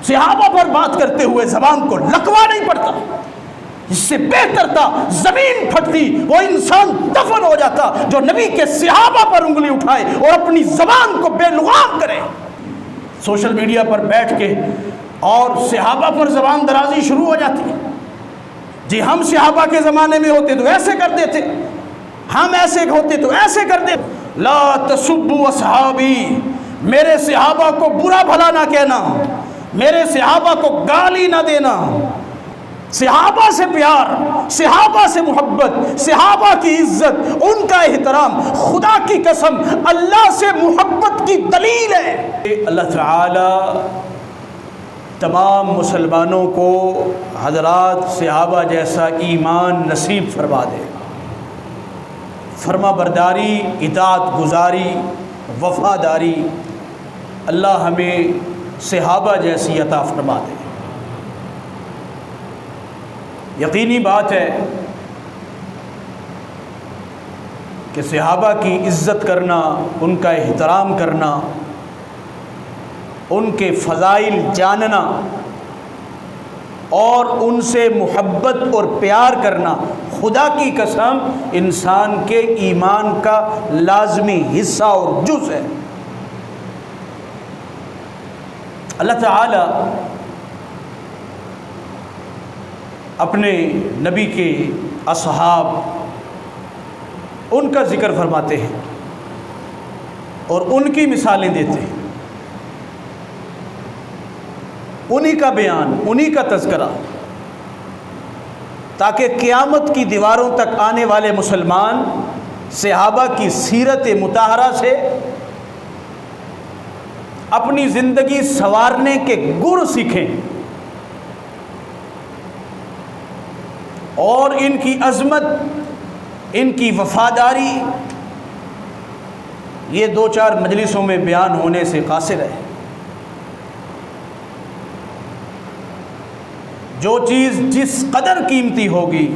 صحابہ پر بات کرتے ہوئے زبان کو لکوا نہیں پڑتا، اس سے بہتر تھا زمین پھٹتی، وہ انسان دفن ہو جاتا جو نبی کے صحابہ پر انگلی اٹھائے اور اپنی زبان کو بے لغام کرے۔ سوشل میڈیا پر بیٹھ کے اور صحابہ پر زبان درازی شروع ہو جاتی ہے۔ جی ہم صحابہ کے زمانے میں ہوتے تو ایسے کر دیتے، ہم ایسے ہوتے تو ایسے کر دیتے۔ لا تسبوا اصحابی، میرے صحابہ کو برا بھلا نہ کہنا، میرے صحابہ کو گالی نہ دینا۔ صحابہ سے پیار، صحابہ سے محبت، صحابہ کی عزت، ان کا احترام خدا کی قسم اللہ سے محبت کی دلیل ہے۔ اللہ تعالی تمام مسلمانوں کو حضرات صحابہ جیسا ایمان نصیب فرما دے، فرما برداری، اطاعت گزاری، وفاداری اللہ ہمیں صحابہ جیسی عطا فرما دے۔ یقینی بات ہے کہ صحابہ کی عزت کرنا، ان کا احترام کرنا، ان کے فضائل جاننا اور ان سے محبت اور پیار کرنا خدا کی قسم انسان کے ایمان کا لازمی حصہ اور جز ہے۔ اللہ تعالی اپنے نبی کے اصحاب ان کا ذکر فرماتے ہیں اور ان کی مثالیں دیتے ہیں، انہی کا بیان، انہی کا تذکرہ، تاکہ قیامت کی دیواروں تک آنے والے مسلمان صحابہ کی سیرت مطہرہ سے اپنی زندگی سنوارنے کے گر سیکھیں اور ان کی عظمت، ان کی وفاداری یہ دو چار مجلسوں میں بیان ہونے سے قاصر ہے۔ جو چیز جس قدر قیمتی ہوگی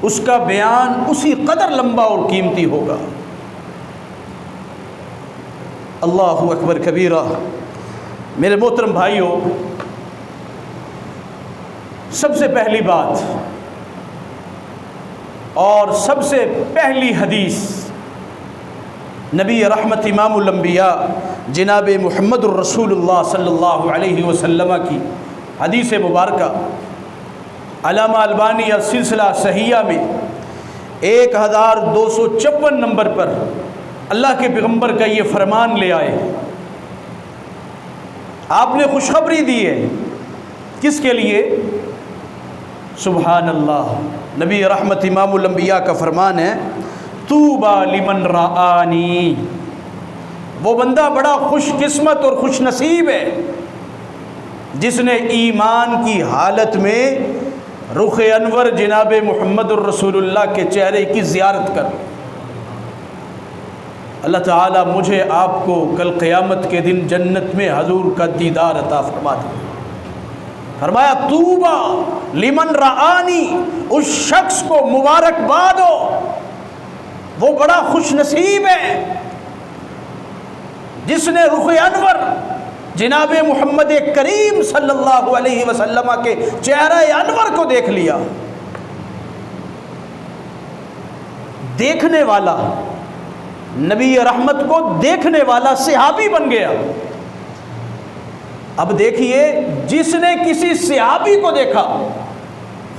اس کا بیان اسی قدر لمبا اور قیمتی ہوگا۔ اللہ اکبر کبیرہ۔ میرے محترم بھائیوں، سب سے پہلی بات اور سب سے پہلی حدیث نبی رحمت امام الانبیاء جناب محمد الرسول اللہ صلی اللہ علیہ وسلم کی حدیث مبارکہ علامہ البانی سلسلہ صحیحہ میں 1254 نمبر پر اللہ کے پیغمبر کا یہ فرمان لے آئے۔ آپ نے خوشخبری دی ہے، کس کے لیے؟ سبحان اللہ، نبی رحمت امام الانبیاء کا فرمان ہے، طوبی لمن رآنی، وہ بندہ بڑا خوش قسمت اور خوش نصیب ہے جس نے ایمان کی حالت میں رخ انور جناب محمد الرسول اللہ کے چہرے کی زیارت کر۔ اللہ تعالیٰ مجھے آپ کو کل قیامت کے دن جنت میں حضور کا دیدار عطا فرما دے۔ فرمایا طوبی لمن رآنی، اس شخص کو مبارکباد ہو، وہ بڑا خوش نصیب ہے جس نے رخ انور جناب محمد کریم صلی اللہ علیہ وسلم کے چہرہ انور کو دیکھ لیا۔ دیکھنے والا، نبی رحمت کو دیکھنے والا صحابی بن گیا۔ اب دیکھیے، جس نے کسی صحابی کو دیکھا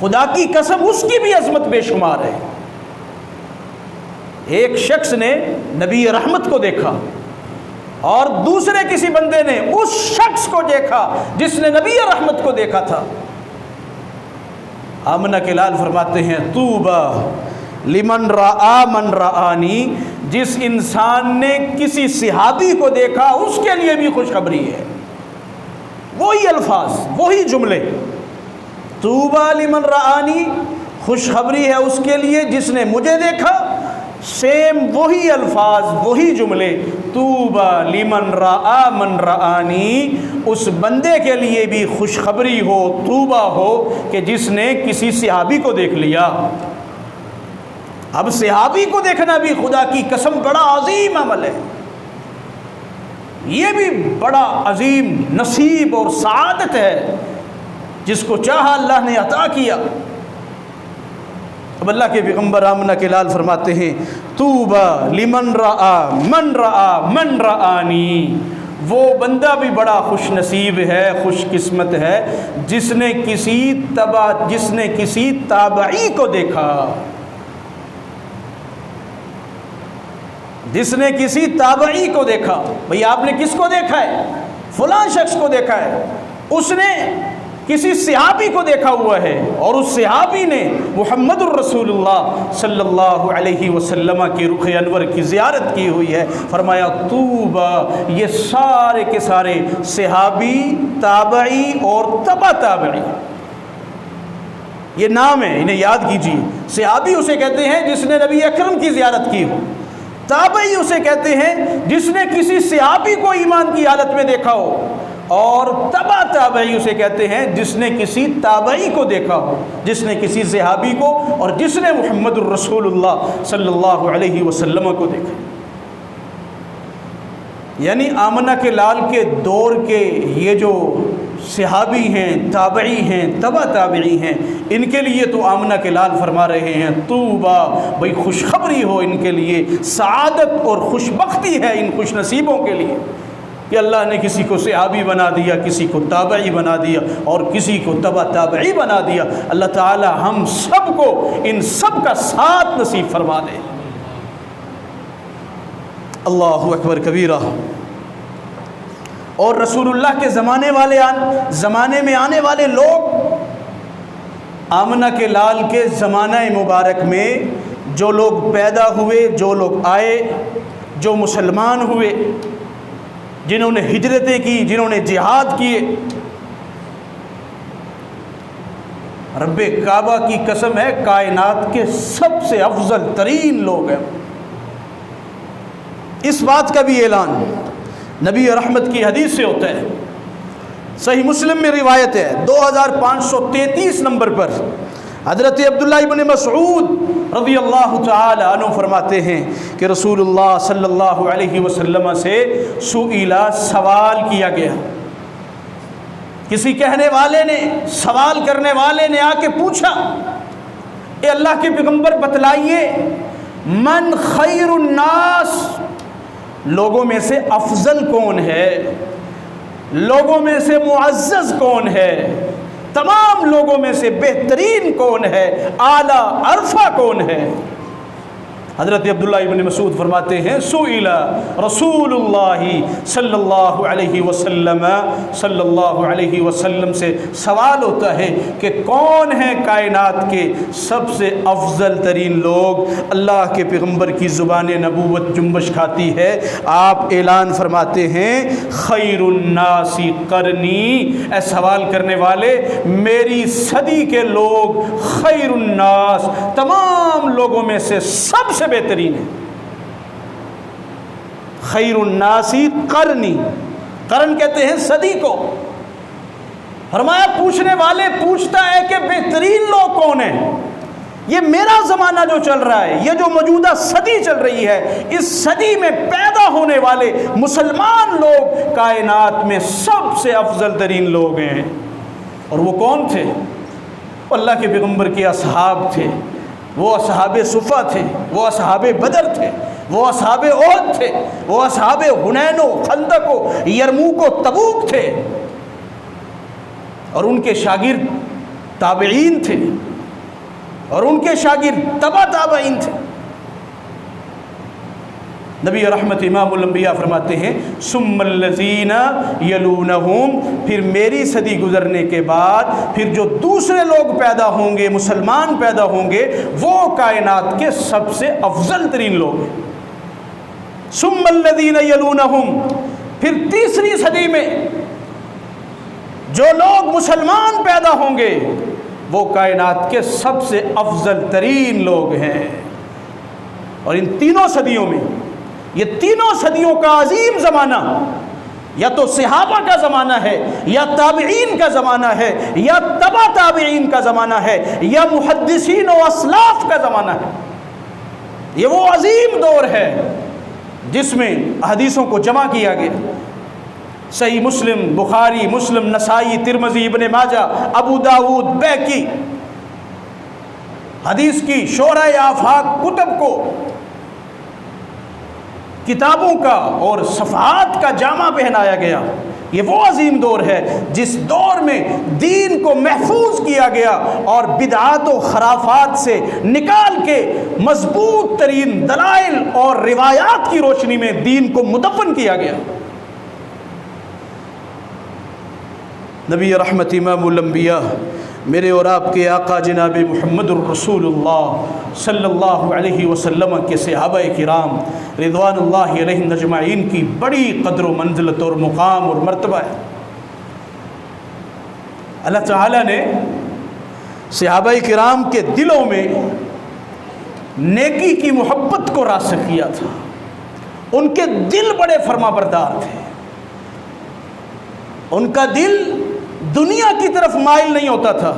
خدا کی قسم اس کی بھی عظمت بے شمار ہے۔ ایک شخص نے نبی رحمت کو دیکھا اور دوسرے کسی بندے نے اس شخص کو دیکھا جس نے نبی رحمت کو دیکھا تھا۔ آمنہ کے لال فرماتے ہیں طوبی لمن رآ من رآنی، جس انسان نے کسی صحابی کو دیکھا اس کے لیے بھی خوشخبری ہے۔ وہی الفاظ، وہی جملے، طوبی لمن رآنی، خوشخبری ہے اس کے لیے جس نے مجھے دیکھا، سیم وہی الفاظ، وہی جملے، طوبی لمن رآ من رآنی، اس بندے کے لیے بھی خوشخبری ہو، طوبی ہو کہ جس نے کسی صحابی کو دیکھ لیا۔ اب صحابی کو دیکھنا بھی خدا کی قسم بڑا عظیم عمل ہے، یہ بھی بڑا عظیم نصیب اور سعادت ہے جس کو چاہا اللہ نے عطا کیا۔ اب اللہ کے پیغمبر آمنہ کے لال فرماتے ہیں طوبی لمن رآ من رآنی، وہ بندہ بھی بڑا خوش نصیب ہے، خوش قسمت ہے جس نے کسی تابعی کو دیکھا، جس نے کسی تابعی کو دیکھا۔ بھئی آپ نے کس کو دیکھا ہے؟ فلاں شخص کو دیکھا ہے، اس نے کسی صحابی کو دیکھا ہوا ہے اور اس صحابی نے محمد الرسول اللہ صلی اللہ علیہ وسلم کی رخ انور کی زیارت کی ہوئی ہے۔ فرمایا طوبی، یہ سارے کے سارے صحابی، تابعی اور تبع تابعی، یہ نام ہے، انہیں یاد کیجیے۔ صحابی اسے کہتے ہیں جس نے نبی اکرم کی زیارت کی ہو، تابعی اسے کہتے ہیں جس نے کسی صحابی کو ایمان کی حالت میں دیکھا ہو، اور تبع تابعی اسے کہتے ہیں جس نے کسی تابعی کو دیکھا ہو، جس نے کسی صحابی کو اور جس نے محمد الرسول اللہ صلی اللہ علیہ وسلم کو دیکھا۔ یعنی آمنہ کے لال کے دور کے یہ جو صحابی ہیں، تابعی ہیں، تبع تابعی ہیں، ان کے لیے تو آمنہ کے لال فرما رہے ہیں طوبی، بھئی خوشخبری ہو ان کے لیے، سعادت اور خوشبختی ہے ان خوش نصیبوں کے لیے کہ اللہ نے کسی کو صحابی بنا دیا، کسی کو تابعی بنا دیا اور کسی کو تبع تابعی بنا دیا۔ اللہ تعالی ہم سب کو ان سب کا ساتھ نصیب فرما دے۔ اللہ اکبر کبیرہ۔ اور رسول اللہ کے زمانے میں آنے والے لوگ، آمنہ کے لال کے زمانہ مبارک میں جو لوگ پیدا ہوئے، جو لوگ آئے، جو مسلمان ہوئے، جنہوں نے ہجرتیں کی، جنہوں نے جہاد کیے، رب کعبہ کی قسم ہے کائنات کے سب سے افضل ترین لوگ ہیں۔ اس بات کا بھی اعلان نبی رحمت کی حدیث سے ہوتا ہے۔ صحیح مسلم میں روایت ہے 2533 نمبر پر، حضرت عبداللہ ابن مسعود رضی اللہ تعالی عنہ فرماتے ہیں کہ رسول اللہ صلی اللہ علیہ وسلم سے سوال کیا گیا۔ کسی کہنے والے نے، سوال کرنے والے نے آ کے پوچھا، اے اللہ کے پیغمبر بتلائیے من خیر الناس، لوگوں میں سے افضل کون ہے، لوگوں میں سے معزز کون ہے، تمام لوگوں میں سے بہترین کون ہے، اعلیٰ عرفہ کون ہے؟ حضرت عبداللہ ابن مسعود فرماتے ہیں سئل رسول اللہ صلی اللہ علیہ وسلم سے سوال ہوتا ہے کہ کون ہیں کائنات کے سب سے افضل ترین لوگ؟ اللہ کے پیغمبر کی زبان نبوت جنبش کھاتی ہے، آپ اعلان فرماتے ہیں خیر الناس قرنی، اے سوال کرنے والے میری صدی کے لوگ خیر الناس، تمام لوگوں میں سے سب سے بہترین ہے۔ خیر الناس قرنی، قرن کہتے ہیں صدی کو۔ فرمایا پوچھنے والے پوچھتا ہے کہ بہترین لوگ کون ہیں؟ یہ میرا زمانہ جو چل رہا ہے، یہ جو موجودہ صدی چل رہی ہے، اس صدی میں پیدا ہونے والے مسلمان لوگ کائنات میں سب سے افضل ترین لوگ ہیں۔ اور وہ کون تھے؟ اللہ کے پیغمبر کے اصحاب تھے، وہ اصحاب صفہ تھے، وہ اصحاب بدر تھے، وہ اصحاب احد تھے، وہ اصحاب حنین و خندق و یرموک و تبوک تھے، اور ان کے شاگرد تابعین تھے، اور ان کے شاگرد تبع تابعین تھے۔ نبی رحمت امام الانبیاء فرماتے ہیں ثم الذین یلونہم، پھر میری صدی گزرنے کے بعد پھر جو دوسرے لوگ پیدا ہوں گے، مسلمان پیدا ہوں گے، وہ کائنات کے سب سے افضل ترین لوگ ہیں۔ ثم الذین یلونہم، پھر تیسری صدی میں جو لوگ مسلمان پیدا ہوں گے وہ کائنات کے سب سے افضل ترین لوگ ہیں۔ اور ان تینوں صدیوں میں، یہ تینوں صدیوں کا عظیم زمانہ یا تو صحابہ کا زمانہ ہے، یا تابعین کا زمانہ ہے، یا تبع تابعین کا زمانہ ہے، یا محدثین و اسلاف کا زمانہ ہے۔ یہ وہ عظیم دور ہے جس میں حدیثوں کو جمع کیا گیا، صحیح مسلم، بخاری، مسلم، نسائی، ترمذی، ابن ماجہ، ابو داؤد، بیہقی، حدیث کی شعراء آفاق کتب کو کتابوں کا اور صفحات کا جامہ پہنایا گیا۔ یہ وہ عظیم دور ہے جس دور میں دین کو محفوظ کیا گیا اور بدعات و خرافات سے نکال کے مضبوط ترین دلائل اور روایات کی روشنی میں دین کو مدفن کیا گیا۔ نبی رحمت امام الانبیاء میرے اور آپ کے آقا جناب محمد الرسول اللہ صلی اللہ علیہ وسلم کے صحابہ کرام رضوان اللہ علیہم اجمعین کی بڑی قدر و منزلت اور مقام اور مرتبہ ہے۔ اللہ تعالیٰ نے صحابہ کرام کے دلوں میں نیکی کی محبت کو راسخ کیا تھا۔ ان کے دل بڑے فرما بردار تھے، ان کا دل دنیا کی طرف مائل نہیں ہوتا تھا۔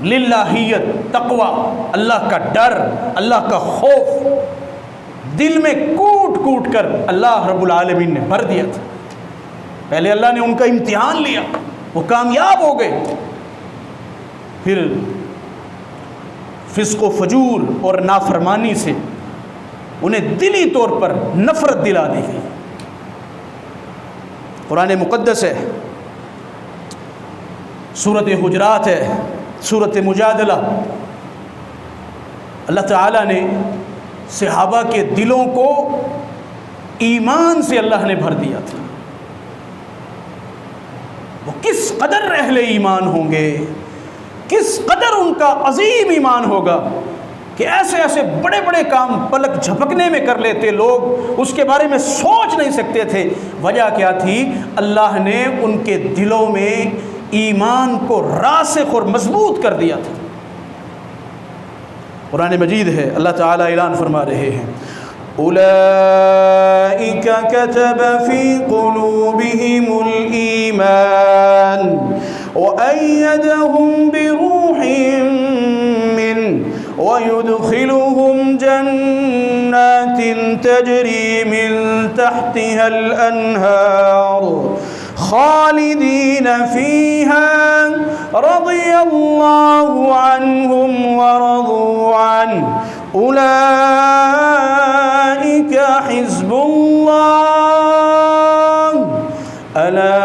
للہیت، تقوی، اللہ کا ڈر، اللہ کا خوف دل میں کوٹ کوٹ کر اللہ رب العالمین نے بھر دیا تھا۔ پہلے اللہ نے ان کا امتحان لیا، وہ کامیاب ہو گئے، پھر فسق و فجور اور نافرمانی سے انہیں دلی طور پر نفرت دلا دی گئی۔ قرآن مقدس ہے، سورۃ حجرات ہے، سورۃ مجادلہ، اللہ تعالیٰ نے صحابہ کے دلوں کو ایمان سے اللہ نے بھر دیا تھا۔ وہ کس قدر اہل ایمان ہوں گے، کس قدر ان کا عظیم ایمان ہوگا کہ ایسے ایسے بڑے بڑے کام پلک جھپکنے میں کر لیتے لوگ، اس کے بارے میں سوچ نہیں سکتے تھے۔ وجہ کیا تھی؟ اللہ نے ان کے دلوں میں ایمان کو راسخ اور مضبوط کر دیا تھا۔ قرآن مجید ہے، اللہ تعالیٰ اعلان فرما رہے ہیں اولئک کتب فی قلوبہم الایمان وأیدہم بروح منہ ویدخلہم جنات تجری من تحتها الانہار خالدین فیہا رضی اللہ عنہم ورضوا عنہ اولئک حزب اللہ الا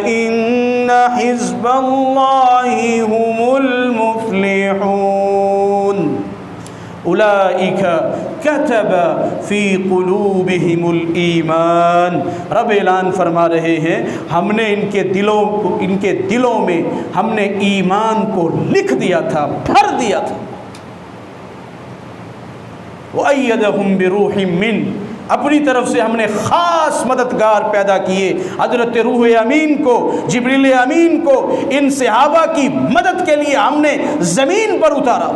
ان حزب اللہ هم المفلحون اولئک کتب فی قلوبہم الایمان۔ رب اعلان فرما رہے ہیں ہم نے ان کے دلوں میں ہم نے ایمان کو لکھ دیا تھا، بھر دیا تھا۔ وَأَيَّدَهُمْ بِرُوحٍ مِّنْ، اپنی طرف سے ہم نے خاص مددگار پیدا کیے، حضرت روح امین کو، جبریل امین کو ان صحابہ کی مدد کے لیے ہم نے زمین پر اتارا،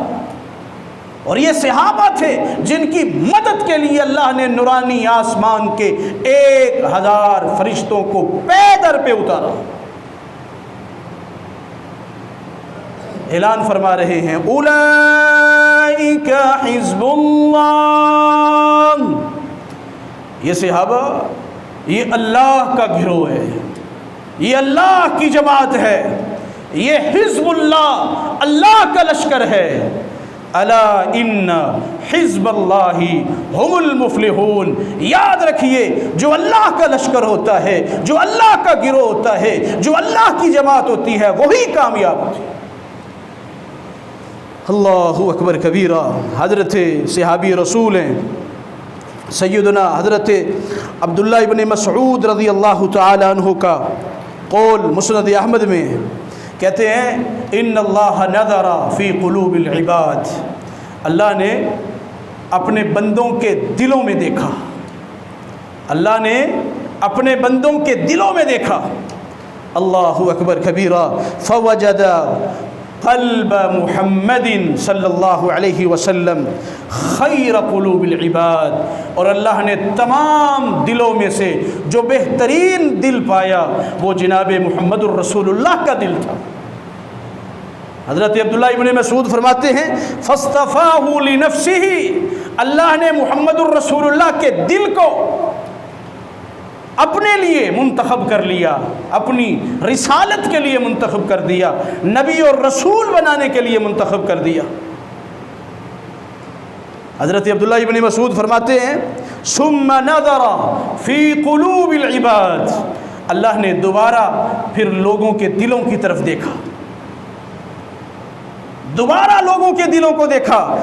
اور یہ صحابہ تھے جن کی مدد کے لیے اللہ نے نورانی آسمان کے 1000 فرشتوں کو پے در پہ اتارا۔ اعلان فرما رہے ہیں اولئک حزب اللہ، یہ صحابہ یہ اللہ کا گروہ ہے، یہ اللہ کی جماعت ہے، یہ حزب اللہ، اللہ کا لشکر ہے۔ الا ان حزب اللہ هم المفلحون، یاد رکھیے جو اللہ کا لشکر ہوتا ہے، جو اللہ کا گروہ ہوتا ہے، جو اللہ کی جماعت ہوتی ہے، وہی کامیاب ہوتی ہے۔ اللہ اکبر کبیرہ۔ حضرت صحابی رسول ہیں سیدنا حضرت عبداللہ ابن مسعود رضی اللہ تعالی عنہ کا قول مسند احمد میں کہتے ہیں ان اللہ نظر فی قلوب العباد، اللہ نے اپنے بندوں کے دلوں میں دیکھا، اللہ نے اپنے بندوں کے دلوں میں دیکھا۔ اللہ اکبر کبیرہ۔ فوجد قلب محمد صلی اللہ علیہ وسلم خیر قلوب العباد، اور اللہ نے تمام دلوں میں سے جو بہترین دل پایا وہ جناب محمد الرسول اللہ کا دل تھا۔ حضرت عبداللہ ابن مسعود فرماتے ہیں فاصطفاہ لنفسہ، اللہ نے محمد الرسول اللہ کے دل کو اپنے لیے منتخب کر لیا، اپنی رسالت کے لیے منتخب کر دیا، نبی اور رسول بنانے کے لیے منتخب کر دیا۔ حضرت عبداللہ ابن مسعود فرماتے ہیں ثم نظر فی قلوب العباد، اللہ نے دوبارہ پھر لوگوں کے دلوں کی طرف دیکھا، دوبارہ لوگوں کے دلوں کو دیکھا،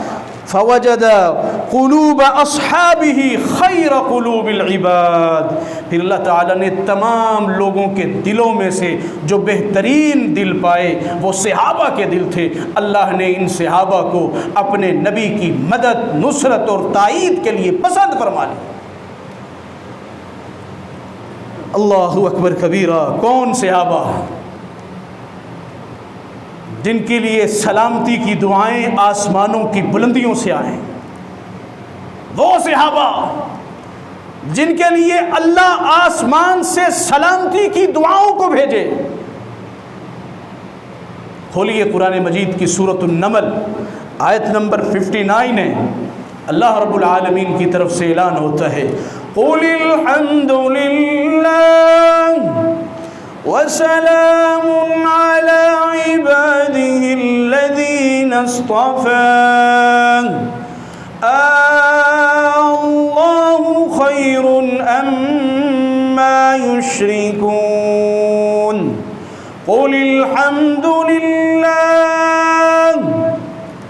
فوجد قلوب اصحابہ خیر قلوب العباد، پھر اللہ تعالیٰ نے تمام لوگوں کے دلوں میں سے جو بہترین دل پائے وہ صحابہ کے دل تھے، اللہ نے ان صحابہ کو اپنے نبی کی مدد، نصرت اور تائید کے لیے پسند فرما لیا۔ اللہ اکبر کبیرہ، کون صحابہ جن کے لیے سلامتی کی دعائیں آسمانوں کی بلندیوں سے آئیں، وہ صحابہ جن کے لیے اللہ آسمان سے سلامتی کی دعاؤں کو بھیجے۔ کھولیے قرآن مجید کی سورۃ النمل، آیت نمبر 59 ہے، اللہ رب العالمین کی طرف سے اعلان ہوتا ہے قُلِ الْحَمْدُ لِلَّهِ وَسَلَامٌ عَلَىٰ عِبَادِهِ الَّذِينَ اصْطَفَىٰ اللَّهُ خَيْرٌ أَمَّا يُشْرِكُونَ قُلِ الْحَمْدُ لِلَّهِ،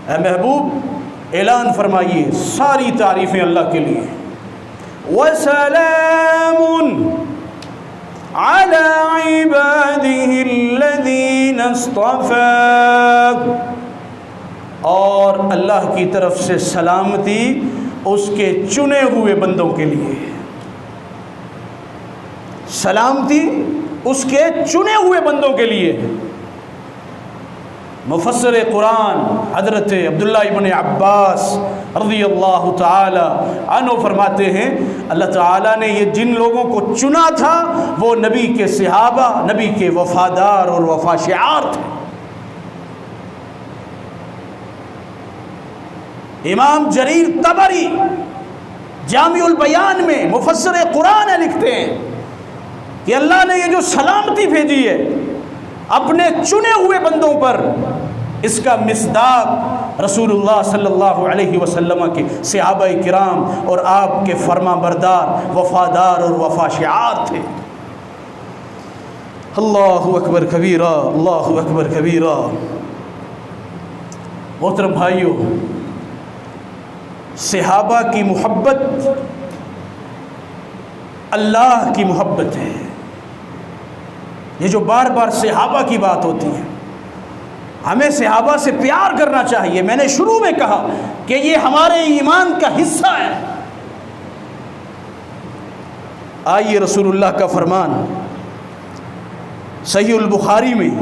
اے محبوب اعلان فرمائیے ساری تعریفیں اللہ کے لیے، وَسَلَامٌ عَلَىٰ عِبَادِهِ الَّذِينَ اصْطَفَىٰ، اور اللہ کی طرف سے سلامتی اس کے چنے ہوئے بندوں کے لیے، سلامتی اس کے چنے ہوئے بندوں کے لیے۔ مفسر قرآن حضرت عبداللہ ابن عباس رضی اللہ تعالی عنہ فرماتے ہیں اللہ تعالیٰ نے یہ جن لوگوں کو چنا تھا وہ نبی کے صحابہ، نبی کے وفادار اور وفا شعار تھے۔ امام جریر طبری جامع البیان میں مفسر قرآن لکھتے ہیں کہ اللہ نے یہ جو سلامتی بھیجی ہے اپنے چنے ہوئے بندوں پر، اس کا مصداق رسول اللہ صلی اللہ علیہ وسلم کے صحابہ کرام اور آپ کے فرما بردار، وفادار اور وفا شعار تھے۔ اللہ اکبر کبیرہ، اللہ اکبر کبیرہ۔ محترم بھائیو، صحابہ کی محبت اللہ کی محبت ہے۔ یہ جو بار بار صحابہ کی بات ہوتی ہے، ہمیں صحابہ سے پیار کرنا چاہیے۔ میں نے شروع میں کہا کہ یہ ہمارے ایمان کا حصہ ہے۔ آئیے رسول اللہ کا فرمان صحیح البخاری میں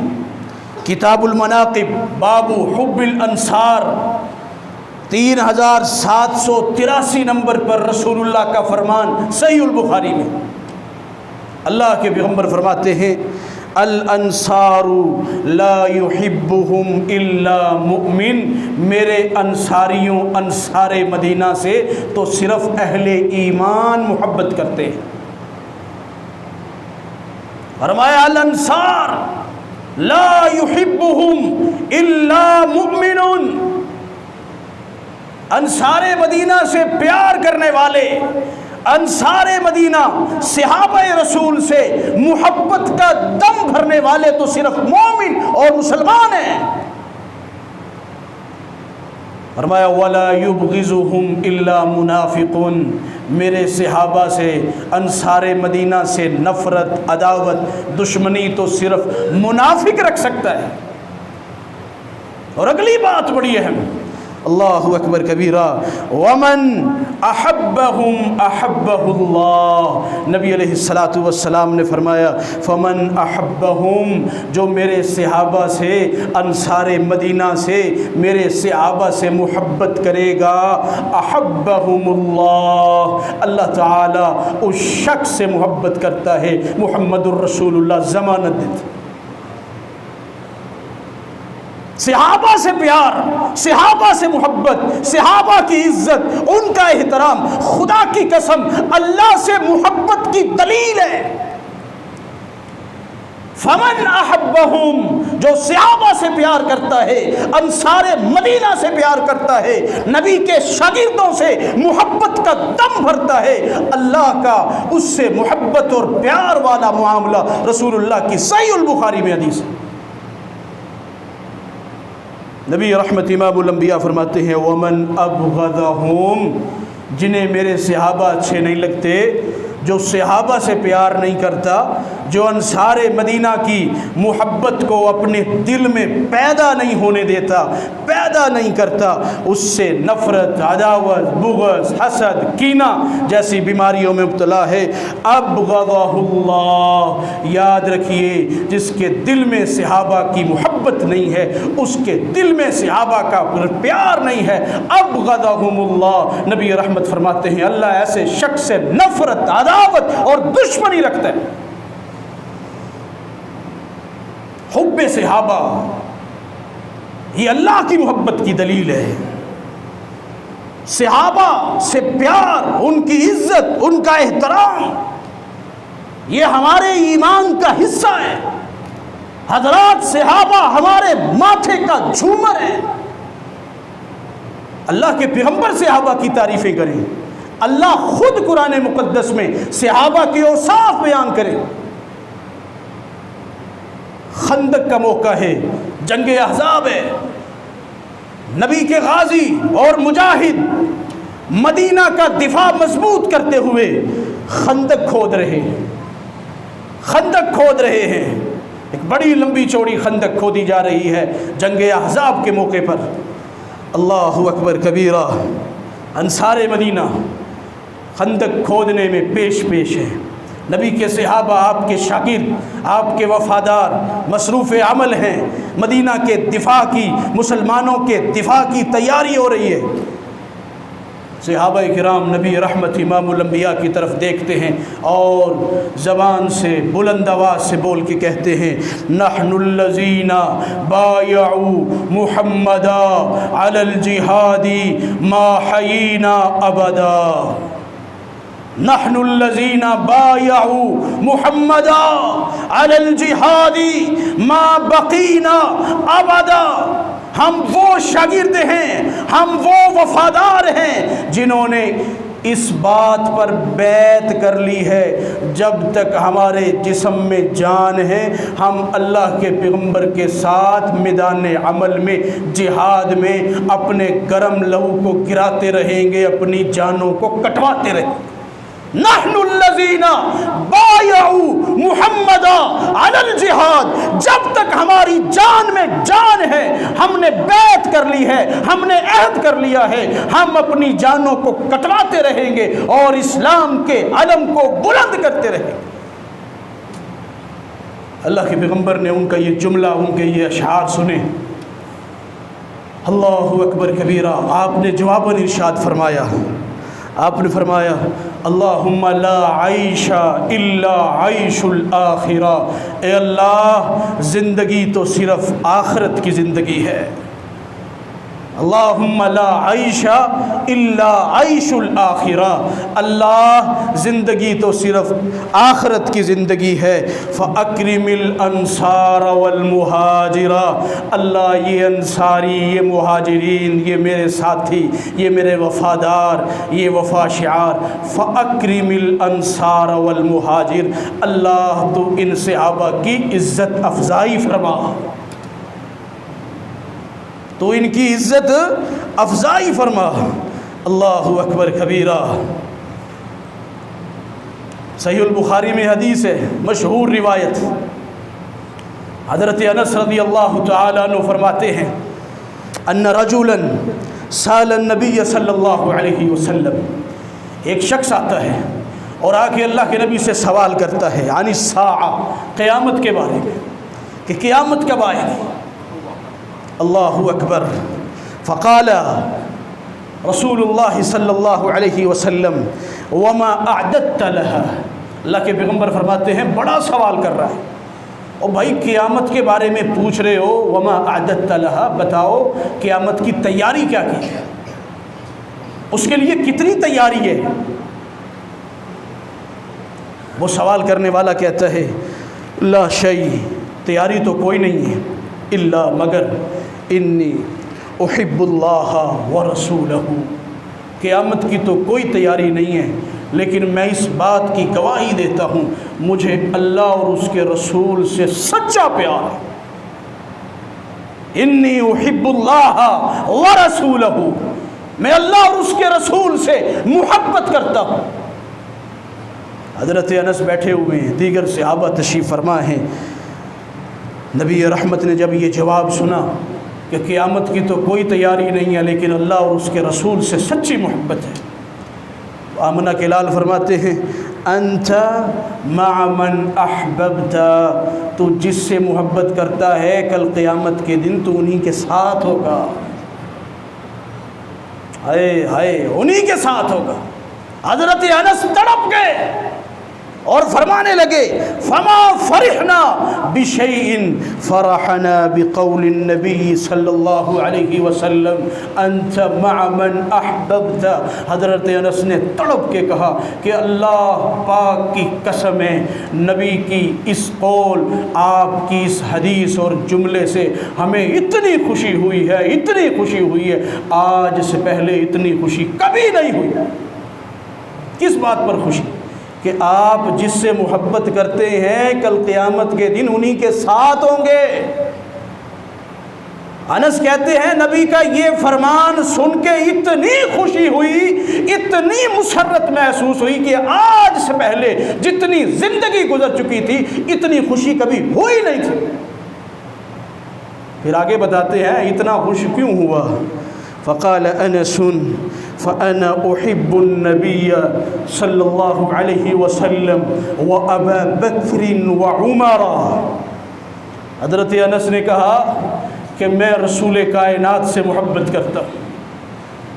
کتاب المناقب باب حب الانصار 3783 نمبر پر رسول اللہ کا فرمان صحیح البخاری میں اللہ کے پیغمبر فرماتے ہیں الانصار لا يحبهم الا مؤمن، میرے انصاریوں، انصار مدینہ سے تو صرف اہل ایمان محبت کرتے ہیں۔ فرمایا الانصار لا يحبهم الا مؤمن، انصار مدینہ سے پیار کرنے والے، انصار مدینہ صحابہ رسول سے محبت کا دم بھرنے والے تو صرف مومن اور مسلمان ہیں۔ فرمایا وَلَا يُبْغِضُهُمْ إِلَّا مُنَافِقٌ، میرے صحابہ سے، انصار مدینہ سے نفرت، عداوت، دشمنی تو صرف منافق رکھ سکتا ہے۔ اور اگلی بات بڑی اہم، اللہ اکبر کبیرہ، ومن احبہم احبہ اللہ، نبی علیہ السلام نے فرمایا فمن احبہم، جو میرے صحابہ سے، انصار مدینہ سے، میرے صحابہ سے محبت کرے گا، احبہم اللہ، اللہ تعالی اس شخص سے محبت کرتا ہے۔ محمد الرسول اللہ ضمانت دیتے۔ صحابہ سے پیار، صحابہ سے محبت، صحابہ کی عزت، ان کا احترام خدا کی قسم اللہ سے محبت کی دلیل ہے۔ فمن احبہم، جو صحابہ سے پیار کرتا ہے، انصار مدینہ سے پیار کرتا ہے، نبی کے شاگردوں سے محبت کا دم بھرتا ہے، اللہ کا اس سے محبت اور پیار والا معاملہ رسول اللہ کی صحیح البخاری میں حدیث ہے۔ نبی رحمت امام الانبیاء فرماتے ہیں ومن ابغضہم، جنہیں میرے صحابہ اچھے نہیں لگتے، جو صحابہ سے پیار نہیں کرتا، جو انصار مدینہ کی محبت کو اپنے دل میں پیدا نہیں ہونے دیتا، پیدا نہیں کرتا، اس سے نفرت، عداوت، بغض، حسد، کینہ جیسی بیماریوں میں مبتلا ہے، ابغضہ اللہ، یاد رکھیے جس کے دل میں صحابہ کی محبت نہیں ہے، اس کے دل میں صحابہ کا پیار نہیں ہے، ابغضہم اللہ، نبی رحمت فرماتے ہیں اللہ ایسے شخص سے نفرت، عداوت اور دشمنی رکھتا ہے۔ حب صحابہ یہ اللہ کی محبت کی دلیل ہے۔ صحابہ سے پیار، ان کی عزت، ان کا احترام یہ ہمارے ایمان کا حصہ ہے۔ حضرات صحابہ ہمارے ماتھے کا جھومر ہے۔ اللہ کے پیغمبر صحابہ کی تعریفیں کریں، اللہ خود قرآن مقدس میں صحابہ کے اوصاف بیان کرے۔ خندق کا موقع ہے، جنگ احزاب ہے، نبی کے غازی اور مجاہد مدینہ کا دفاع مضبوط کرتے ہوئے خندق کھود رہے ہیں، خندق کھود رہے ہیں، ایک بڑی لمبی چوڑی خندق کھودی جا رہی ہے جنگ احزاب کے موقع پر۔ اللہ اکبر کبیرہ، انصار مدینہ خندق کھودنے میں پیش ہیں، نبی کے صحابہ آپ کے شاگرد، آپ کے وفادار مصروف عمل ہیں، مدینہ کے دفاع کی، مسلمانوں کے دفاع کی تیاری ہو رہی ہے۔ صحابہ کرام نبی رحمت امام الانبیاء کی طرف دیکھتے ہیں اور زبان سے بلند آواز سے بول کے کہتے ہیں نحن الذین بایعوا محمدا علی الجہاد ما حیینا ابدا، نحن الذین بایعوا محمدا علی الجہاد ما بقینا ابدا، ہم وہ شاگرد ہیں، ہم وہ وفادار ہیں جنہوں نے اس بات پر بیعت کر لی ہے جب تک ہمارے جسم میں جان ہے ہم اللہ کے پیغمبر کے ساتھ میدان عمل میں، جہاد میں اپنے گرم لہو کو گراتے رہیں گے، اپنی جانوں کو کٹواتے رہیں گے۔ نحن الذین بایعوا محمدا علی الجہاد، جب تک ہماری جان میں جان ہے، ہم نے بیعت کر لی ہے، ہم نے عہد کر لیا ہے، ہم اپنی جانوں کو کٹواتے رہیں گے اور اسلام کے علم کو بلند کرتے رہیں گے۔ اللہ کے پیغمبر نے ان کا یہ جملہ، ان کے یہ اشعار سنے، اللہ اکبر کبیرہ، آپ نے جواباً ارشاد فرمایا، آپ نے فرمایا اللہم لا عیش الا عیش الآخرہ، اے اللہ زندگی تو صرف آخرت کی زندگی ہے، اللہم لا عیش الا عیش الآخرہ، اللہ زندگی تو صرف آخرت کی زندگی ہے، فاکرم الانصار والمہاجرہ، اللہ یہ انصاری، یہ مہاجرین، یہ میرے ساتھی، یہ میرے وفادار، یہ وفا شعار، فاکرم الانصار والمہاجر، اللہ تو ان صحابہ کی عزت افزائی فرما، تو ان کی عزت افزائی فرما۔ اللہ اکبر کبیرہ، صحیح البخاری میں حدیث ہے، مشہور روایت، حضرت انس رضی اللہ تعالیٰ عنہ فرماتے ہیں ان رجلا سأل النبی صلی اللہ علیہ وسلم، ایک شخص آتا ہے اور آ کے اللہ کے نبی سے سوال کرتا ہے عن الساعہ، قیامت کے بارے میں کہ قیامت کب آئے گی۔ اللہ اکبر، فقال رسول اللہ صلی اللہ علیہ وسلم وما اعددت لها، اللہ کے پیغمبر فرماتے ہیں بڑا سوال کر رہا ہے، اور بھائی قیامت کے بارے میں پوچھ رہے ہو، وما اعددت لہا، بتاؤ قیامت کی تیاری کیا کی ہے، اس کے لیے کتنی تیاری ہے؟ وہ سوال کرنے والا کہتا ہے لا شیء، تیاری تو کوئی نہیں ہے، الا مگر انی احب اللہ ورسولہ، قیامت کی تو کوئی تیاری نہیں ہے، لیکن میں اس بات کی گواہی دیتا ہوں مجھے اللہ اور اس کے رسول سے سچا پیار ہے، انی احب اللہ ورسولہ، میں اللہ اور اس کے رسول سے محبت کرتا ہوں۔ حضرت انس بیٹھے ہوئے ہیں، دیگر صحابہ تشریف فرما ہیں، نبی رحمت نے جب یہ جواب سنا کہ قیامت کی تو کوئی تیاری نہیں ہے لیکن اللہ اور اس کے رسول سے سچی محبت ہے، آمنہ کے لال فرماتے ہیں انت مع من احببت، تو جس سے محبت کرتا ہے کل قیامت کے دن تو انہی کے ساتھ ہوگا، ہائے ہائے انہی کے ساتھ ہوگا۔ حضرت انس تڑپ گئے اور فرمانے لگے فما فرحنا بشیء فرحنا بقول النبی صلی اللہ علیہ وسلم انت مع من احببت۔ حضرت انس نے تڑپ کے کہا کہ اللہ پاک کی قسم ہے، نبی کی اس قول، آپ کی اس حدیث اور جملے سے ہمیں اتنی خوشی ہوئی ہے، اتنی خوشی ہوئی ہے، آج سے پہلے اتنی خوشی کبھی نہیں ہوئی۔ کس بات پر خوشی؟ کہ آپ جس سے محبت کرتے ہیں کل قیامت کے دن انہی کے ساتھ ہوں گے۔ انس کہتے ہیں نبی کا یہ فرمان سن کے اتنی خوشی ہوئی، اتنی مسرت محسوس ہوئی کہ آج سے پہلے جتنی زندگی گزر چکی تھی اتنی خوشی کبھی ہوئی نہیں تھی۔ پھر آگے بتاتے ہیں اتنا خوش کیوں ہوا؟ فقال انس فانا احب النبی صلی اللہ علیہ وسلم وابا بکر وعمر۔ حضرت انس نے کہا کہ میں رسول کائنات سے محبت کرتا ہوں،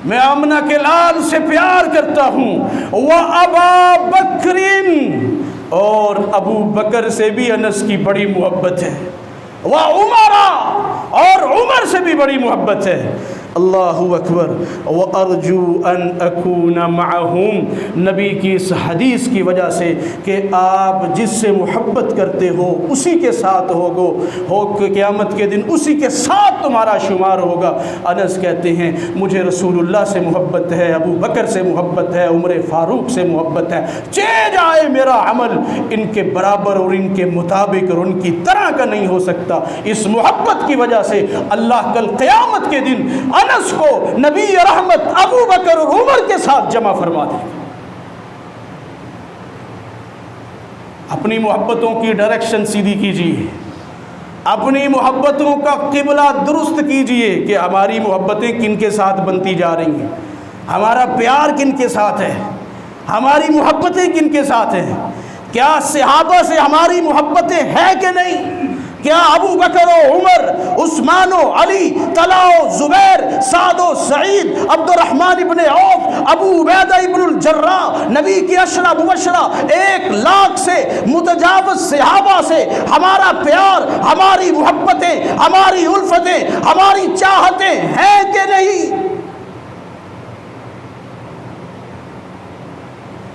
میں آمنہ کے لال سے پیار کرتا ہوں، وابا بکر، اور ابو بکر سے بھی انس کی بڑی محبت ہے، وعمر، اور عمر سے بھی بڑی محبت ہے۔ اللہ اکبر۔ وارجو ان اکون معہم، نبی کی اس حدیث کی وجہ سے کہ آپ جس سے محبت کرتے ہو اسی کے ساتھ ہو قیامت کے دن اسی کے ساتھ تمہارا شمار ہوگا۔ انس کہتے ہیں مجھے رسول اللہ سے محبت ہے، ابو بکر سے محبت ہے، عمر فاروق سے محبت ہے، چہ جائے میرا عمل ان کے برابر اور ان کے مطابق اور ان کی طرح کا نہیں ہو سکتا۔ اس محبت کی وجہ سے اللہ کل قیامت کے دن انس کو نبی رحمت ابو بکر اور عمر کے ساتھ جمع فرما دے گا۔ اپنی محبتوں کی ڈائریکشن سیدھی کیجیے، اپنی محبتوں کا قبلہ درست کیجیے کہ ہماری محبتیں کن کے ساتھ بنتی جا رہی ہیں، ہمارا پیار کن کے ساتھ ہے، ہماری محبتیں کن کے ساتھ ہیں، کیا صحابہ سے ہماری محبتیں ہیں کہ نہیں؟ کیا ابو بکر و عمر، عثمان و علی، طلحہ و زبیر، سعد و سعید، عبد الرحمن ابن عوف، ابو عبیدہ ابن الجراح، نبی کی عشرہ مبشرہ 1,00,000 سے متجاوز صحابہ سے ہمارا پیار، ہماری محبتیں، ہماری الفتیں، ہماری چاہتیں ہیں کہ نہیں؟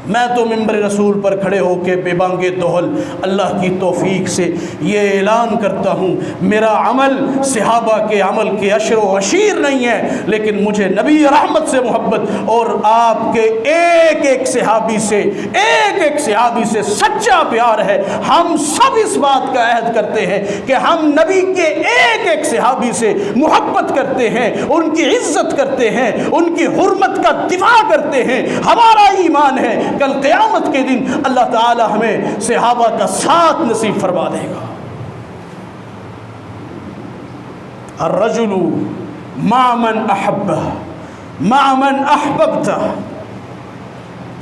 میں تو ممبر رسول پر کھڑے ہو کے بے بانگ دہل اللہ کی توفیق سے یہ اعلان کرتا ہوں میرا عمل صحابہ کے عمل کے عشر و عشیر نہیں ہے، لیکن مجھے نبی رحمت سے محبت اور آپ کے ایک ایک صحابی سے سچا پیار ہے۔ ہم سب اس بات کا عہد کرتے ہیں کہ ہم نبی کے ایک ایک صحابی سے محبت کرتے ہیں، ان کی عزت کرتے ہیں، ان کی حرمت کا دفاع کرتے ہیں۔ ہمارا ایمان ہے کل قیامت کے دن اللہ تعالی ہمیں صحابہ کا ساتھ نصیب فرما دے گا۔ الرجل مع من احبہ مع من احببتہ،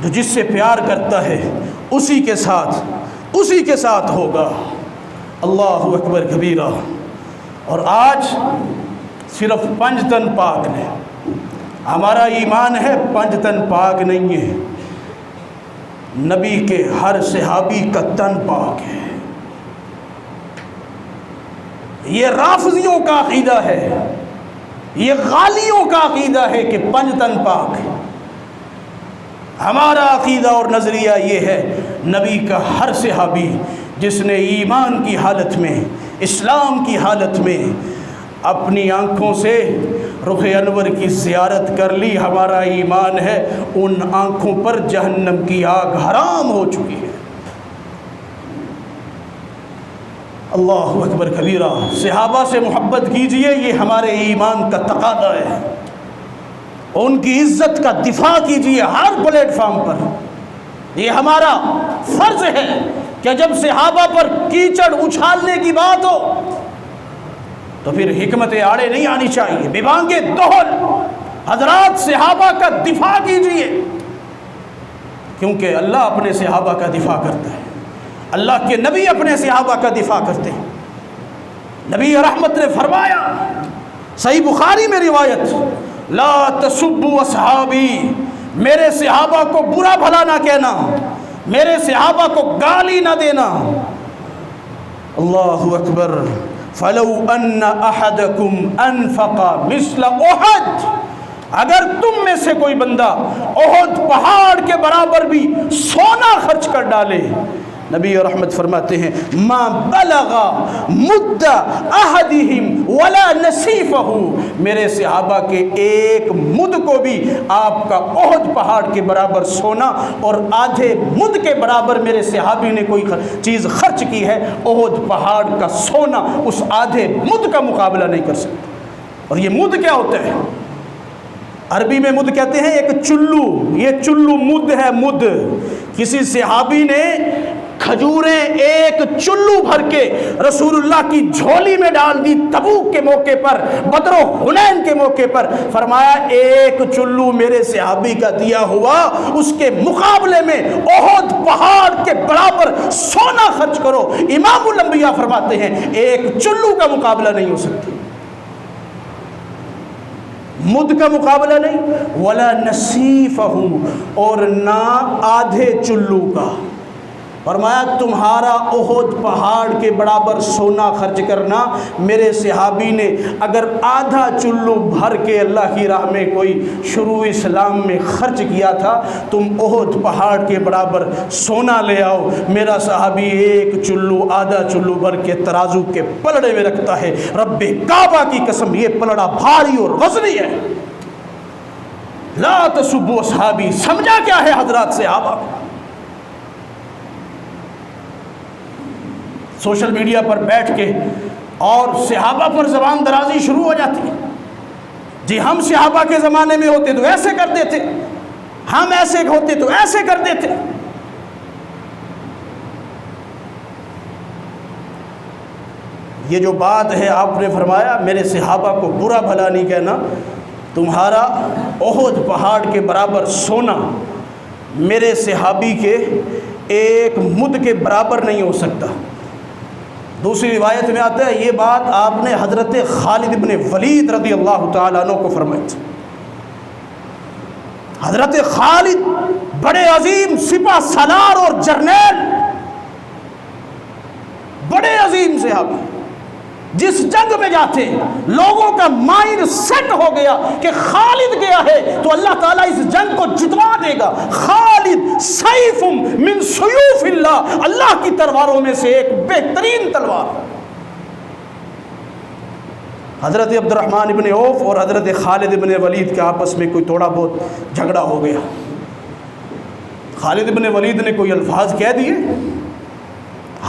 جو جس سے پیار کرتا ہے اسی کے ساتھ ہوگا۔ اللہ اکبر کبیرہ۔ اور آج صرف 5 تن پاک نے، ہمارا ایمان ہے 5 تن پاک نہیں ہے، نبی کے ہر صحابی کا تن پاک ہے۔ یہ رافضیوں کا عقیدہ ہے، یہ غالیوں کا عقیدہ ہے کہ پنج تن پاک ہے۔ ہمارا عقیدہ اور نظریہ یہ ہے، نبی کا ہر صحابی جس نے ایمان کی حالت میں، اسلام کی حالت میں اپنی آنکھوں سے رخ انور کی زیارت کر لی، ہمارا ایمان ہے ان آنکھوں پر جہنم کی آگ حرام ہو چکی ہے۔ اللہ اکبر کبیرہ۔ صحابہ سے محبت کیجئے، یہ ہمارے ایمان کا تقاضا ہے۔ ان کی عزت کا دفاع کیجئے ہر پلیٹ فارم پر، یہ ہمارا فرض ہے کہ جب صحابہ پر کیچڑ اچھالنے کی بات ہو تو پھر حکمت آڑے نہیں آنی چاہیے، ببانگے دہل حضرات صحابہ کا دفاع کیجئے، کیونکہ اللہ اپنے صحابہ کا دفاع کرتا ہے، اللہ کے نبی اپنے صحابہ کا دفاع کرتے ہیں۔ نبی رحمت نے فرمایا، صحیح بخاری میں روایت، لا تسبوا اصحابی، میرے صحابہ کو برا بھلا نہ کہنا، میرے صحابہ کو گالی نہ دینا۔ اللہ اکبر۔ فلو ان احدکم انفق مثل احد، اگر تم میں سے کوئی بندہ احد پہاڑ کے برابر بھی سونا خرچ کر ڈالے، نبی رحمت فرماتے ہیں ما بلغ مد احدہم ولا نصیفہ، میرے صحابہ کے ایک مد کو بھی آپ کا احد پہاڑ کے برابر سونا اور آدھے مد کے برابر میرے صحابی نے کوئی چیز خرچ کی ہے، احد پہاڑ کا سونا اس آدھے مد کا مقابلہ نہیں کر سکتا۔ اور یہ مد کیا ہوتا ہے؟ عربی میں مد کہتے ہیں ایک چلو، یہ چلو مد ہے۔ مد کسی صحابی نے کھجوریں ایک چلو بھر کے رسول اللہ کی جھولی میں ڈال دی تبوک کے موقع پر، بدر و حنین کے موقع پر، فرمایا ایک چلو میرے صحابی کا دیا ہوا اس کے مقابلے میں احد پہاڑ کے برابر سونا خرچ کرو۔ امام الانبیاء فرماتے ہیں ایک چلو کا مقابلہ نہیں ہو سکتی، مد کا مقابلہ نہیں، ولا نصیفہ، اور نہ آدھے چلو کا۔ فرمایا تمہارا احد پہاڑ کے برابر سونا خرچ کرنا، میرے صحابی نے اگر آدھا چلو بھر کے اللہ کی راہ میں کوئی شروع اسلام میں خرچ کیا تھا، تم احد پہاڑ کے برابر سونا لے آؤ، میرا صحابی ایک چلو آدھا چلو بھر کے ترازو کے پلڑے میں رکھتا ہے، رب کعبہ کی قسم یہ پلڑا بھاری اور وزنی ہے۔ لا تسبوا اصحابی، سمجھا کیا ہے حضرات صحابہ؟ سوشل میڈیا پر بیٹھ کے اور صحابہ پر زبان درازی شروع ہو جاتی ہے، جی ہم صحابہ کے زمانے میں ہوتے تو ایسے کر دیتے، ہم ایسے ہوتے تو ایسے کر دیتے۔ یہ جو بات ہے آپ نے فرمایا میرے صحابہ کو برا بھلا نہیں کہنا، تمہارا احد پہاڑ کے برابر سونا میرے صحابی کے ایک مد کے برابر نہیں ہو سکتا۔ دوسری روایت میں آتا ہے یہ بات آپ نے حضرت خالد بن ولید رضی اللہ تعالیٰ عنہ کو فرمائی تھی۔ حضرت خالد بڑے عظیم سپہ سالار اور جرنیل، بڑے عظیم صحابی، جس جنگ میں جاتے لوگوں کا مائنڈ سیٹ ہو گیا کہ خالد گیا ہے تو اللہ تعالیٰ اس جنگ کو جتوا دے گا۔ خالد سیف من سیوف اللہ، اللہ کی تلواروں میں سے ایک بہترین تلوار۔ حضرت عبد الرحمن ابن عوف اور حضرت خالد ابن ولید کے آپس میں کوئی تھوڑا بہت جھگڑا ہو گیا۔ خالد ابن ولید نے کوئی الفاظ کہہ دیے،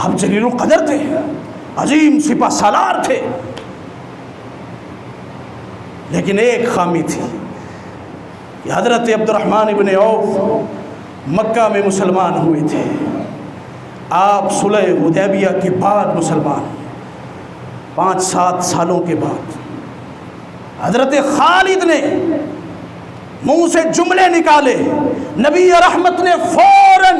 آپ جلیل القدر تھے، عظیم سپہ سالار تھے، لیکن ایک خامی تھی کہ حضرت عبد الرحمن ابن عوف مکہ میں مسلمان ہوئے تھے، آپ صلح حدیبیہ کے بعد مسلمان، 5-7 سالوں کے بعد حضرت خالد نے منہ سے جملے نکالے، نبی رحمت نے فوراً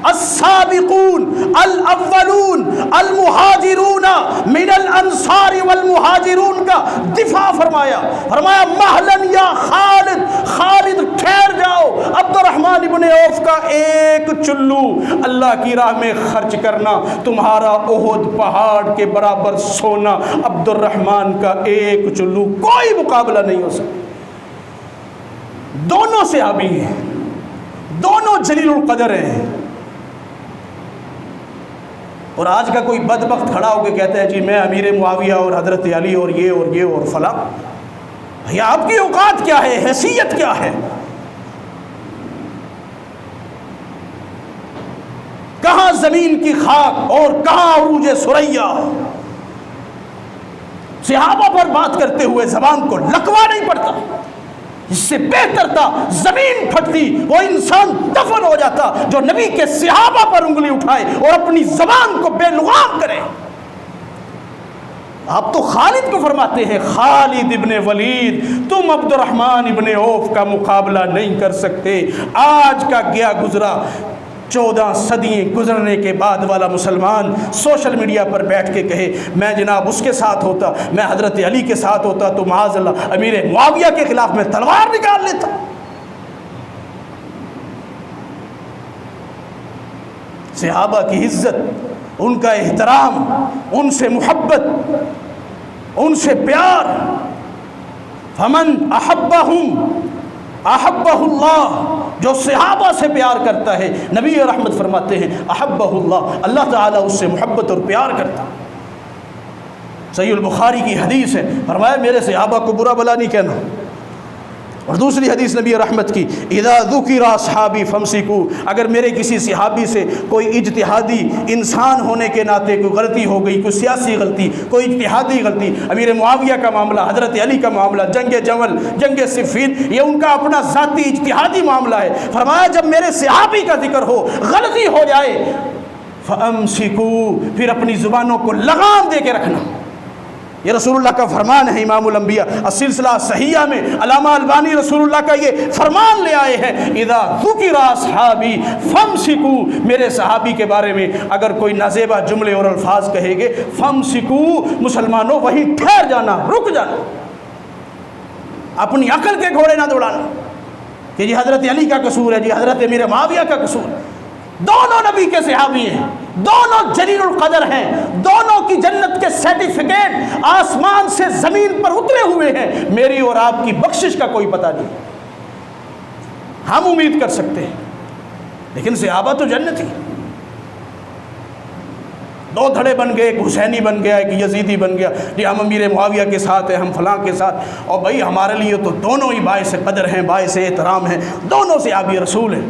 السابقون الاولون المہاجرون من الانصار والمہاجرون کا دفاع فرمایا، فرمایا مہلن یا خالد، خالد ٹھہر جاؤ، عبد الرحمن ابن عوف کا ایک چلو اللہ کی راہ میں خرچ کرنا تمہارا احد پہاڑ کے برابر سونا، عبد الرحمن کا ایک چلو، کوئی مقابلہ نہیں ہو سکتا۔ دونوں صحابی ہیں، دونوں جلیل القدر ہیں۔ اور آج کا کوئی بدبخت کھڑا ہو کے کہتا ہے جی میں امیر معاویہ اور حضرت علی اور یہ اور فلاں، یہ آپ کی اوقات کیا ہے، حیثیت کیا ہے؟ کہاں زمین کی خاک اور کہاں عروج ثریا؟ صحابہ پر بات کرتے ہوئے زبان کو لکوا نہیں پڑتا، اس سے بہتر تھا زمین پھٹتی، وہ انسان دفن ہو جاتا جو نبی کے صحابہ پر انگلی اٹھائے اور اپنی زبان کو بے لغام کرے۔ آپ تو خالد کو فرماتے ہیں خالد ابن ولید، تم عبد الرحمن ابن عوف کا مقابلہ نہیں کر سکتے۔ آج کا گیا گزرا 14 صدییں گزرنے کے بعد والا مسلمان سوشل میڈیا پر بیٹھ کے کہے میں جناب اس کے ساتھ ہوتا، میں حضرت علی کے ساتھ ہوتا تو معاذ اللہ امیر معاویہ کے خلاف میں تلوار نکال لیتا۔ صحابہ کی عزت، ان کا احترام، ان سے محبت، ان سے پیار، فمن احبہم احبہ اللہ، جو صحابہ سے پیار کرتا ہے نبی رحمت فرماتے ہیں احبہ اللہ، اللہ تعالیٰ اس سے محبت اور پیار کرتا۔ صحیح البخاری کی حدیث ہے، فرمایا میرے صحابہ کو برا بلا نہیں کہنا۔ اور دوسری حدیث نبی رحمت کی اذا ذکر اصحابی فامسکوا، اگر میرے کسی صحابی سے کوئی اجتہادی انسان ہونے کے ناطے کوئی غلطی ہو گئی، کوئی سیاسی غلطی، کوئی اجتہادی غلطی، امیر معاویہ کا معاملہ، حضرت علی کا معاملہ، جنگ جمل، جنگ صفین، یہ ان کا اپنا ذاتی اجتہادی معاملہ ہے، فرمایا جب میرے صحابی کا ذکر ہو، غلطی ہو جائے فامسکوا، پھر اپنی زبانوں کو لگام دے کے رکھنا۔ یہ رسول اللہ کا فرمان ہے۔ امام الانبیاء السلسلہ صحیحہ میں علامہ البانی رسول اللہ کا یہ فرمان لے آئے ہیں اذا ذکر اصحابی فامسکوا، میرے صحابی کے بارے میں اگر کوئی نازیبہ جملے اور الفاظ کہے گے فامسکوا، مسلمانوں وہیں ٹھہر جانا، رک جانا، اپنی عقل کے گھوڑے نہ دوڑانا کہ جی حضرت علی کا قصور ہے، جی حضرت امیر معاویہ کا قصور ہے۔ دونوں نبی کے صحابی ہیں، دونوں جلیل القدر ہیں، دونوں کی جنت کے سرٹیفکیٹ آسمان سے زمین پر اترے ہوئے ہیں، میری اور آپ کی بخشش کا کوئی پتہ نہیں۔ ہم امید کر سکتے ہیں لیکن صحابہ تو جنت ہی، دو دھڑے بن گئے، ایک حسینی بن گیا، ایک یزیدی بن گیا، جی ہم امیر معاویہ کے ساتھ ہیں، ہم فلاں کے ساتھ، اور بھائی ہمارے لیے تو دونوں ہی باعث قدر ہیں، باعث احترام ہیں، دونوں صحابی رسول ہیں۔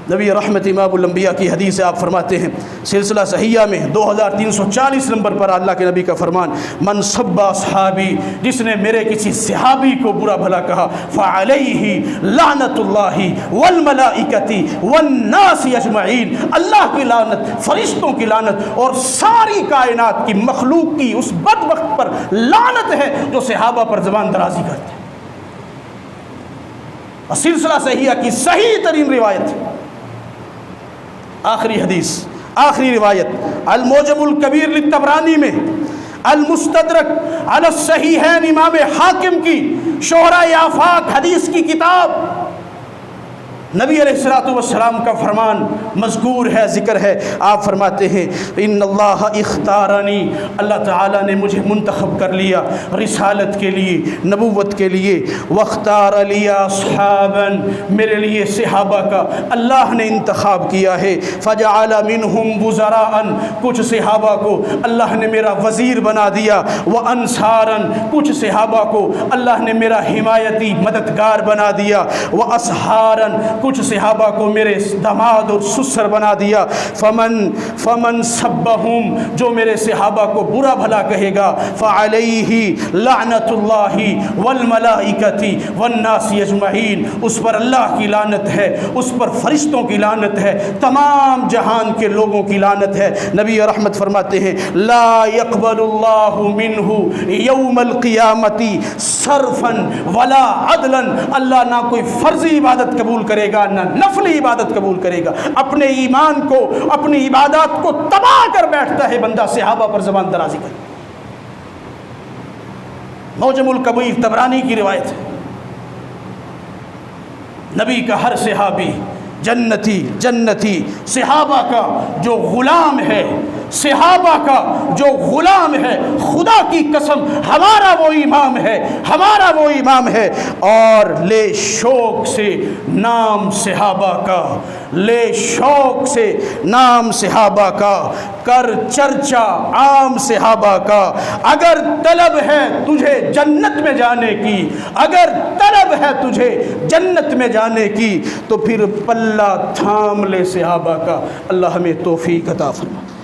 نبی رحمت امام الانبیاء کی حدیث سے آپ فرماتے ہیں سلسلہ صحیحہ میں 2340 نمبر پر اللہ کے نبی کا فرمان من سب اصحابی، جس نے میرے کسی صحابی کو برا بھلا کہا فعلیہ لعنت اللہ والملائکۃ والناس اجمعین، اللہ کی لعنت، فرشتوں کی لعنت اور ساری کائنات کی مخلوق کی اس بدبخت پر لعنت ہے جو صحابہ پر زبان درازی کرتے ہیں۔ اور سلسلہ صحیحہ کی صحیح ترین روایت، آخری حدیث، آخری روایت الموجم الکبیر للطبرانی میں، المستدرک علی الصحیحین امام حاکم کی شہرۂ آفاق حدیث کی کتاب، نبی علیہ الصلوۃ والسلام کا فرمان مذکور ہے، ذکر ہے۔ آپ فرماتے ہیں ان اللہ اختارنی، اللہ تعالیٰ نے مجھے منتخب کر لیا رسالت کے لیے، نبوت کے لیے، واختار لیا اصحابا، میرے لیے صحابہ کا اللہ نے انتخاب کیا ہے، فجعل منہم وزراء، کچھ صحابہ کو اللہ نے میرا وزیر بنا دیا، وانصارا، کچھ صحابہ کو اللہ نے میرا حمایتی مددگار بنا دیا، واصحارا، کچھ صحابہ کو میرے داماد اور سسر بنا دیا، فمن سبہم، جو میرے صحابہ کو برا بھلا کہے گا، فعلیہ لعنت اللہ والملائکۃ والناس اجمعین، اس پر اللہ کی لعنت ہے، اس پر فرشتوں کی لعنت ہے، تمام جہان کے لوگوں کی لعنت ہے۔ نبی رحمت فرماتے ہیں لا يقبل اللہ منہ یوم القیامت صرفا ولا عدلا، اللہ نہ کوئی فرضی عبادت قبول کرے گا نہ نفلی عبادت قبول کرے گا۔ اپنے ایمان کو، اپنی عبادات کو تباہ کر بیٹھتا ہے بندہ صحابہ پر زبان درازی کر۔ موجم الکبیر طبرانی کی روایت ہے۔ نبی کا ہر صحابی جنتی جنتی، صحابہ کا جو غلام ہے، صحابہ کا جو غلام ہے، خدا کی قسم ہمارا وہ امام ہے، ہمارا وہ امام ہے۔ اور لے شوق سے نام صحابہ کا، لے شوق سے نام صحابہ کا، کر چرچا عام صحابہ کا۔ اگر طلب ہے تجھے جنت میں جانے کی، اگر طلب ہے تجھے جنت میں جانے کی، تو پھر پلہ تھام لے صحابہ کا۔ اللہ ہمیں توفیق عطا فرمائے۔